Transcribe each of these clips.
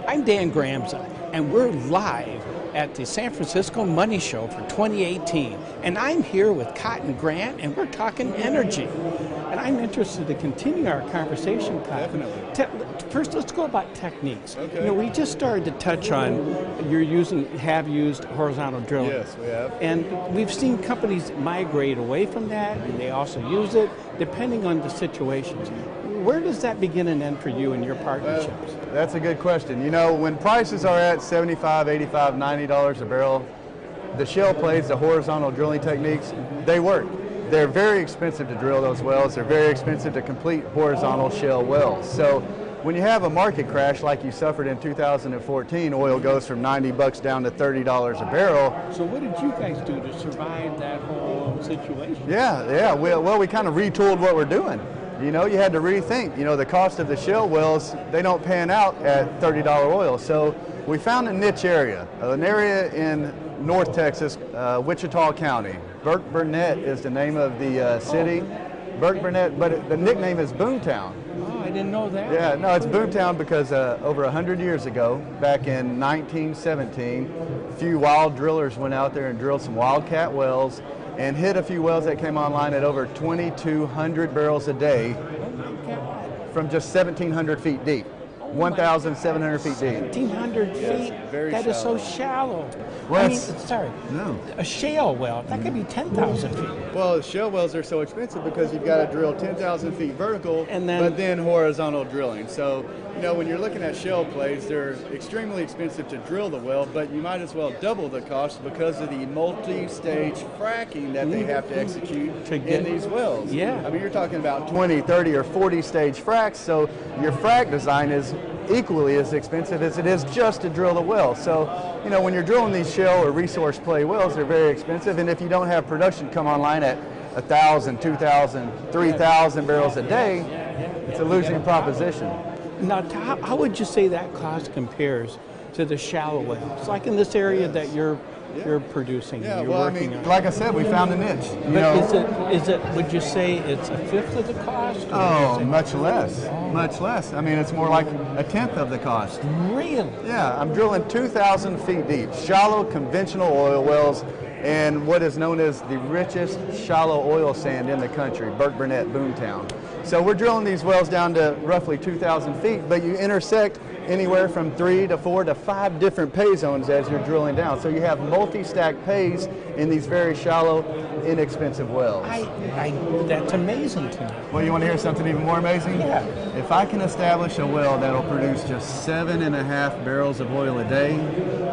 I'm Dan Gramza, and we're live at the San Francisco Money Show for 2018. And I'm here with Cotton Grant, and we're talking energy. And I'm interested to continue our conversation, Cotton. Definitely. First, let's go about techniques. Okay. You know, we just started to touch on have used horizontal drilling. Yes, we have. And we've seen companies migrate away from that, and they also use it, depending on the situations. Where does that begin and end for you and your partnerships? That's a good question. You know, when prices are at $75, $85, $90 a barrel, the shale plays, the horizontal drilling techniques, they work. They're very expensive to drill those wells. They're very expensive to complete horizontal shale wells. So when you have a market crash like you suffered in 2014, oil goes from 90 bucks down to $30 a barrel. So what did you guys do to survive that whole situation? Yeah. Well, we kind of retooled what we're doing. You know, you had to rethink, you know, the cost of the shale wells, they don't pan out at $30 oil. So we found a niche area, an area in North Texas, Wichita County. Burke Burnett is the name of the city. Burke Burnett, but the nickname is Boomtown. Oh, I didn't know that. Yeah, no, it's Boomtown because over 100 years ago, back in 1917, a few wild drillers went out there and drilled some wildcat wells and hit a few wells that came online at over 2,200 barrels a day from just 1,700 feet deep. 1,700 feet deep. 1,700 feet? Yes, very that shallow. Is so shallow. Well, I mean, sorry. No. A shale well, that could be 10,000 feet. Well, shale wells are so expensive because you've got to drill 10,000 feet vertical, but then horizontal drilling. So, you know, when you're looking at shale plays, they're extremely expensive to drill the well, but you might as well double the cost because of the multi-stage fracking that they have to execute in these wells. Yeah. I mean, you're talking about 20, 30, or 40 stage fracks, so your frac design is equally as expensive as it is just to drill the well. So, you know, when you're drilling these shale or resource play wells, they're very expensive, and if you don't have production come online at 1,000, 2,000, 3,000 barrels a day, it's a losing proposition. Now, how would you say that cost compares to the shallow wells, like in this area that you're producing? Yeah, you're well, I working mean, on? like I said, we found a niche. But is it? Would you say it's a fifth of the cost? Oh, much less. Much less. I mean, it's more like a tenth of the cost. Really? Yeah, I'm drilling 2,000 feet deep, shallow conventional oil wells, and what is known as the richest shallow oil sand in the country, Burke Burnett, Boomtown. So we're drilling these wells down to roughly 2,000 feet, but you intersect anywhere from 3 to 4 to 5 different pay zones as you're drilling down. So you have multi-stack pays in these very shallow, inexpensive wells. That's amazing to me. Well, you want to hear something even more amazing? Yeah. If I can establish a well that'll produce just 7.5 barrels of oil a day,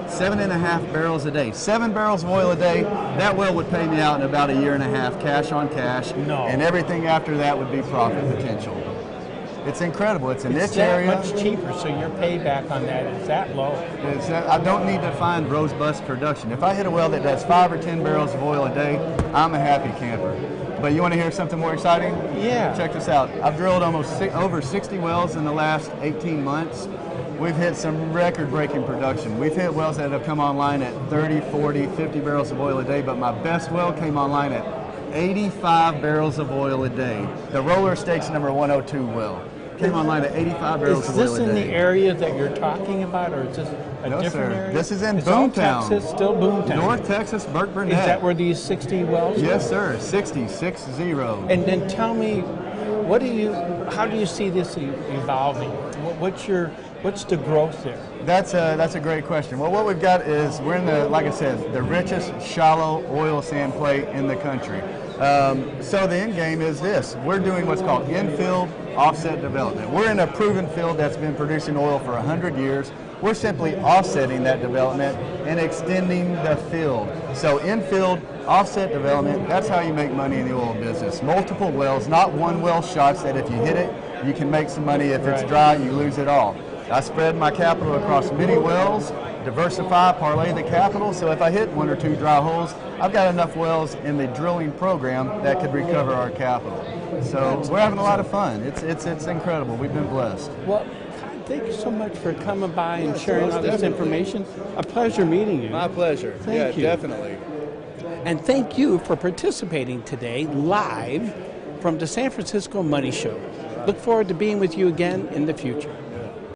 7.5 barrels a day, 7 barrels of oil a day, that well would pay me out in about a year and a half, cash on cash. No. And everything after that would be profit potential. It's incredible. It's a niche area. It's that much cheaper, so your payback on that is that low. I don't need to find robust production. If I hit a well that does 5 or 10 barrels of oil a day, I'm a happy camper. But you want to hear something more exciting? Yeah. Check this out. I've drilled over 60 wells in the last 18 months. We've hit some record-breaking production. We've hit wells that have come online at 30, 40, 50 barrels of oil a day, but my best well came online at 85 barrels of oil a day. The Roller Stakes number 102 well came online at 85 barrels of oil a day. Is this in the area that you're talking about, or is this a different area? This is in It's all Boomtown. Texas, still Boomtown. North Texas, Burke Burnett. Is that where these 60 wells are? Yes, sir. 60. And then tell me, how do you see this evolving? What's the growth there? That's a great question. Well, what we've got is we're in like I said, the richest shallow oil sand play in the country. So the end game is this. We're doing what's called infield offset development. We're in a proven field that's been producing oil for 100 years. We're simply offsetting that development and extending the field. So infield offset development, that's how you make money in the oil business. Multiple wells, not one well shots that if you hit it, you can make some money. If it's dry, you lose it all. I spread my capital across many wells, diversify, parlay the capital, so if I hit 1 or 2 dry holes, I've got enough wells in the drilling program that could recover our capital. So we're having a lot of fun. It's incredible. We've been blessed. Well, thank you so much for coming by and sharing all this information. A pleasure meeting you. My pleasure. Thank you. Definitely. And thank you for participating today live from the San Francisco Money Show. Look forward to being with you again in the future.